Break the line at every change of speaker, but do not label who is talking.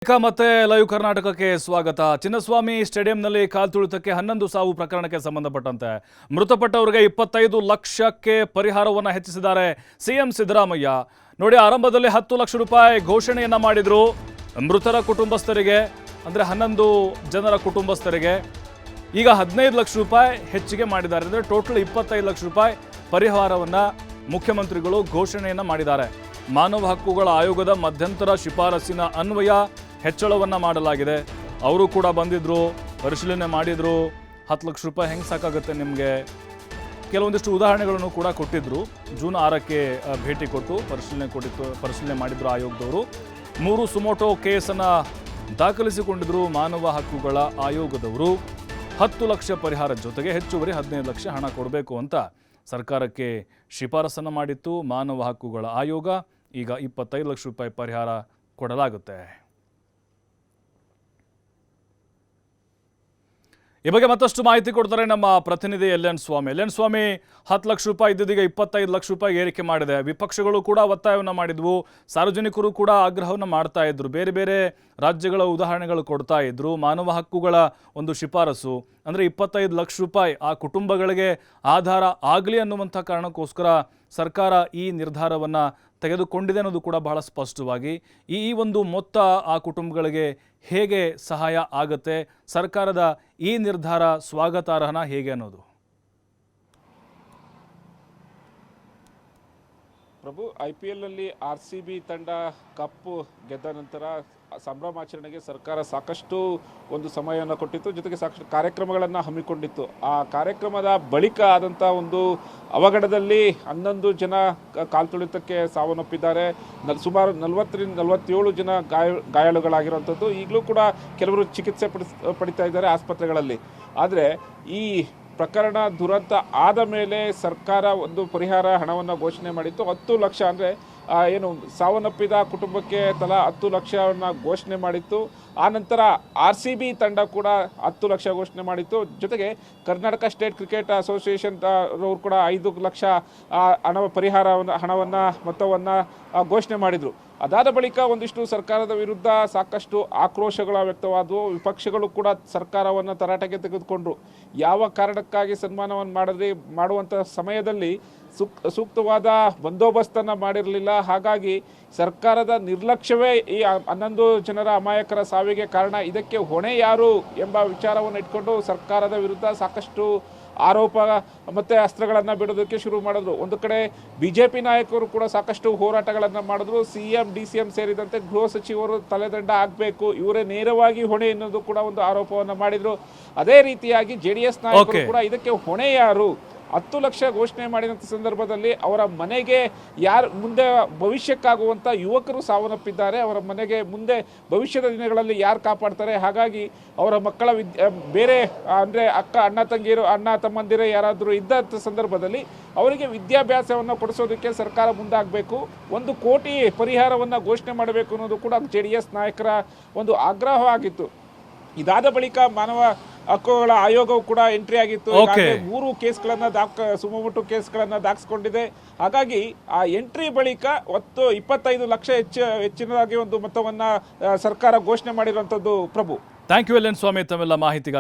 ಮತ್ತೆ ಲೈವ್ ಕರ್ನಾಟಕಕ್ಕೆ ಸ್ವಾಗತ. ಚಿನ್ನಸ್ವಾಮಿ ಸ್ಟೇಡಿಯಂನಲ್ಲಿ ಕಾಲ್ತುಳಿತಕ್ಕೆ 11 ಸಾವು ಪ್ರಕರಣಕ್ಕೆ ಸಂಬಂಧಪಟ್ಟಂತೆ ಮೃತಪಟ್ಟವರಿಗೆ 25 ಲಕ್ಷಕ್ಕೆ ಪರಿಹಾರವನ್ನು ಹೆಚ್ಚಿಸಿದ್ದಾರೆ ಸಿಎಂ ಸಿದ್ದರಾಮಯ್ಯ. ನೋಡಿ, ಆರಂಭದಲ್ಲಿ 10 ಲಕ್ಷ ರೂಪಾಯಿ ಘೋಷಣೆಯನ್ನ ಮಾಡಿದ್ರು ಮೃತರ ಕುಟುಂಬಸ್ಥರಿಗೆ, ಅಂದ್ರೆ 11 ಜನರ ಕುಟುಂಬಸ್ಥರಿಗೆ. ಈಗ 15 ಲಕ್ಷ ರೂಪಾಯಿ ಹೆಚ್ಚಿಗೆ ಮಾಡಿದ್ದಾರೆ. ಅಂದ್ರೆ ಟೋಟಲ್ 25 ಲಕ್ಷ ರೂಪಾಯಿ ಪರಿಹಾರವನ್ನ ಮುಖ್ಯಮಂತ್ರಿಗಳು ಘೋಷಣೆಯನ್ನ ಮಾಡಿದ್ದಾರೆ. ಮಾನವ ಹಕ್ಕುಗಳ ಆಯೋಗದ ಮಧ್ಯಂತರ ಶಿಫಾರಸಿನ ಅನ್ವಯ ಹೆಚ್ಚಳವನ್ನು ಮಾಡಲಾಗಿದೆ. ಅವರು ಕೂಡ ಬಂದಿದ್ರು, ಪರಿಶೀಲನೆ ಮಾಡಿದ್ರು. 10 ಲಕ್ಷ ರೂಪಾಯಿ ಹೆಂಗೆ ಸಾಕಾಗುತ್ತೆ ನಿಮಗೆ, ಕೆಲವೊಂದಿಷ್ಟು ಉದಾಹರಣೆಗಳನ್ನು ಕೂಡ ಕೊಟ್ಟಿದ್ರು. ಜೂನ್ 6ಕ್ಕೆ ಭೇಟಿ ಕೊಟ್ಟು ಪರಿಶೀಲನೆ ಮಾಡಿದ್ರು ಆಯೋಗದವರು. 3 ಸುಮೋಟೋ ಕೇಸನ್ನು ದಾಖಲಿಸಿಕೊಂಡಿದ್ರು ಮಾನವ ಹಕ್ಕುಗಳ ಆಯೋಗದವರು. 10 ಲಕ್ಷ ಪರಿಹಾರ ಜೊತೆಗೆ ಹೆಚ್ಚುವರಿ 15 ಲಕ್ಷ ಹಣ ಕೊಡಬೇಕು ಅಂತ ಸರ್ಕಾರಕ್ಕೆ ಶಿಫಾರಸನ್ನು ಮಾಡಿತ್ತು ಮಾನವ ಹಕ್ಕುಗಳ ಆಯೋಗ. ಈಗ 25 ಲಕ್ಷ ರೂಪಾಯಿ ಪರಿಹಾರ ಕೊಡಲಾಗುತ್ತೆ. ಈ ಬಗ್ಗೆ ಮತ್ತಷ್ಟು ಮಾಹಿತಿ ಕೊಡ್ತಾರೆ ನಮ್ಮ ಪ್ರತಿನಿಧಿ ಎಲ್.ಎನ್. ಸ್ವಾಮಿ. 10 ಲಕ್ಷ ರೂಪಾಯಿ ಇದ್ದಿದ್ದೀಗ 25 ಲಕ್ಷ ರೂಪಾಯಿ ಏರಿಕೆ ಮಾಡಿದೆ. ವಿಪಕ್ಷಗಳು ಕೂಡ ಒತ್ತಾಯವನ್ನು ಮಾಡಿದ್ವು, ಸಾರ್ವಜನಿಕರು ಕೂಡ ಆಗ್ರಹವನ್ನು ಮಾಡ್ತಾ ಇದ್ರು, ಬೇರೆ ಬೇರೆ ರಾಜ್ಯಗಳ ಉದಾಹರಣೆಗಳು ಕೊಡ್ತಾ ಇದ್ರು. ಮಾನವ ಹಕ್ಕುಗಳ ಒಂದು ಶಿಫಾರಸು ಅಂದರೆ 25 ಲಕ್ಷ ರೂಪಾಯಿ ಆ ಕುಟುಂಬಗಳಿಗೆ ಆಧಾರ ಆಗಲಿ ಅನ್ನುವಂಥ ಕಾರಣಕ್ಕೋಸ್ಕರ ಸರ್ಕಾರ ಈ ನಿರ್ಧಾರವನ್ನು ತೆಗೆದುಕೊಂಡಿದೆ ಅನ್ನೋದು ಕೂಡ ಬಹಳ ಸ್ಪಷ್ಟವಾಗಿ. ಈ ಒಂದು ಮೊತ್ತ ಆ ಕುಟುಂಬಗಳಿಗೆ ಹೇಗೆ ಸಹಾಯ ಆಗುತ್ತೆ, ಸರ್ಕಾರದ ಈ ನಿರ್ಧಾರ ಸ್ವಾಗತಾರ್ಹನ ಹೇಗೆ ಅನ್ನೋದು.
ಪ್ರಭು, IPL ನಲ್ಲಿ RCB ತಂಡ ಕಪ್ ಗೆದ್ದ ನಂತರ ಸಂಭ್ರಮಾಚರಣೆಗೆ ಸರ್ಕಾರ ಸಾಕಷ್ಟು ಒಂದು ಸಮಯವನ್ನು ಕೊಟ್ಟಿತ್ತು, ಜೊತೆಗೆ ಸಾಕಷ್ಟು ಕಾರ್ಯಕ್ರಮಗಳನ್ನು ಹಮ್ಮಿಕೊಂಡಿತ್ತು. ಆ ಕಾರ್ಯಕ್ರಮದ ಬಳಿಕ ಆದಂಥ ಒಂದು ಅವಘಡದಲ್ಲಿ 11 ಜನ ಕಾಲ್ತುಳಿತಕ್ಕೆ ಸಾವನ್ನಪ್ಪಿದ್ದಾರೆ. ಸುಮಾರು 40ರಿಂದ 47 ಜನ ಗಾಯಾಳುಗಳಾಗಿರುವಂಥದ್ದು. ಈಗಲೂ ಕೂಡ ಕೆಲವರು ಚಿಕಿತ್ಸೆ ಪಡಿತಾ ಇದ್ದಾರೆ ಆಸ್ಪತ್ರೆಗಳಲ್ಲಿ. ಆದರೆ ಈ ಪ್ರಕರಣ ದುರಂತ ಆದ ಮೇಲೆ ಸರ್ಕಾರ ಒಂದು ಪರಿಹಾರ ಹಣವನ್ನು ಘೋಷಣೆ ಮಾಡಿತ್ತು. 10 ಲಕ್ಷ ಅಂದರೆ ಏನು ಸಾವನ್ನಪ್ಪಿದ ಕುಟುಂಬಕ್ಕೆ ತಲಾ 10 ಲಕ್ಷವನ್ನು ಘೋಷಣೆ ಮಾಡಿತ್ತು. ಆ ನಂತರ RCB ತಂಡ ಕೂಡ 10 ಲಕ್ಷ ಘೋಷಣೆ ಮಾಡಿತ್ತು. ಜೊತೆಗೆ ಕರ್ನಾಟಕ ಸ್ಟೇಟ್ ಕ್ರಿಕೆಟ್ ಅಸೋಸಿಯೇಷನ್ ಅವರು ಕೂಡ 5 ಲಕ್ಷ ಹಣವನ್ನು ಮೊತ್ತವನ್ನು ಘೋಷಣೆ ಮಾಡಿದರು. ಅದಾದ ಬಳಿಕ ಒಂದಿಷ್ಟು ಸರ್ಕಾರದ ವಿರುದ್ಧ ಸಾಕಷ್ಟು ಆಕ್ರೋಶಗಳ ವ್ಯಕ್ತವಾದವು. ವಿಪಕ್ಷಗಳು ಕೂಡ ಸರ್ಕಾರವನ್ನು ತರಾಟೆಗೆ ತೆಗೆದುಕೊಂಡ್ರು. ಯಾವ ಕಾರಣಕ್ಕಾಗಿ ಸನ್ಮಾನವನ್ನು ಮಾಡುವಂಥ ಸಮಯದಲ್ಲಿ ಸೂಕ್ತವಾದ ಬಂದೋಬಸ್ತನ್ನು ಮಾಡಿರಲಿಲ್ಲ. ಹಾಗಾಗಿ ಸರ್ಕಾರದ ನಿರ್ಲಕ್ಷ್ಯವೇ ಈ 11 ಜನರ ಅಮಾಯಕರ ಸಾವಿಗೆ ಕಾರಣ. ಇದಕ್ಕೆ ಹೊಣೆ ಯಾರು ಎಂಬ ವಿಚಾರವನ್ನು ಇಟ್ಕೊಂಡು ಸರ್ಕಾರದ ವಿರುದ್ಧ ಸಾಕಷ್ಟು ಆರೋಪ ಮತ್ತು ಅಸ್ತ್ರಗಳನ್ನು ಬಿಡೋದಕ್ಕೆ ಶುರು ಮಾಡಿದ್ರು. ಒಂದು ಕಡೆ BJP ನಾಯಕರು ಕೂಡ ಸಾಕಷ್ಟು ಹೋರಾಟಗಳನ್ನು ಮಾಡಿದ್ರು. CM DCM ಸೇರಿದಂತೆ ಗೃಹ ಸಚಿವರು ತಲೆದಂಡ ಆಗಬೇಕು, ಇವರೇ ನೇರವಾಗಿ ಹೊಣೆ ಎನ್ನುವುದು ಕೂಡ ಒಂದು ಆರೋಪವನ್ನು ಮಾಡಿದರು. ಅದೇ ರೀತಿಯಾಗಿ JDS ನಾಯಕರು ಕೂಡ ಇದಕ್ಕೆ ಹೊಣೆ ಯಾರು, 10 ಲಕ್ಷ ಘೋಷಣೆ ಮಾಡಿದಂಥ ಸಂದರ್ಭದಲ್ಲಿ ಅವರ ಮನೆಗೆ ಯಾರು ಮುಂದೆ ಭವಿಷ್ಯಕ್ಕಾಗುವಂಥ ಯುವಕರು ಸಾವನ್ನಪ್ಪಿದ್ದಾರೆ, ಅವರ ಮನೆಗೆ ಮುಂದೆ ಭವಿಷ್ಯದ ದಿನಗಳಲ್ಲಿ ಯಾರು ಕಾಪಾಡ್ತಾರೆ. ಹಾಗಾಗಿ ಅವರ ಮಕ್ಕಳ ಬೇರೆ ಅಂದರೆ ಅಣ್ಣ ತಮ್ಮಂದಿರೇ ಯಾರಾದರೂ ಇದ್ದಂಥ ಸಂದರ್ಭದಲ್ಲಿ ಅವರಿಗೆ ವಿದ್ಯಾಭ್ಯಾಸವನ್ನು ಕೊಡಿಸೋದಕ್ಕೆ ಸರ್ಕಾರ ಮುಂದಾಗಬೇಕು. 1 ಕೋಟಿ ಪರಿಹಾರವನ್ನು ಘೋಷಣೆ ಮಾಡಬೇಕು ಅನ್ನೋದು ಕೂಡ JDS ನಾಯಕರ ಒಂದು ಆಗ್ರಹ ಆಗಿತ್ತು. ಇದಾದ ಬಳಿಕ ಮಾನವ ಹಕ್ಕುಗಳ ಆಯೋಗವು ಕೂಡ ಎಂಟ್ರಿ ಆಗಿತ್ತು. 3 ಕೇಸ್ಗಳನ್ನು ಸುಮೋಟೋ ಕೇಸ್ಗಳನ್ನು ದಾಖಲಿಸಿಕೊಂಡಿದೆ. ಹಾಗಾಗಿ ಆ ಎಂಟ್ರಿ ಬಳಿಕ 25 ಲಕ್ಷ ಹೆಚ್ಚಿನದಾಗಿ ಒಂದು ಮೊತ್ತವನ್ನು ಸರ್ಕಾರ ಘೋಷಣೆ ಮಾಡಿರುವಂಥದ್ದು. ಪ್ರಭು,
ಥ್ಯಾಂಕ್ ಯು ಎಲ್.ಎನ್. ಸ್ವಾಮಿ ತಮ್ಮೆಲ್ಲ ಮಾಹಿತಿಗಾಗಿ.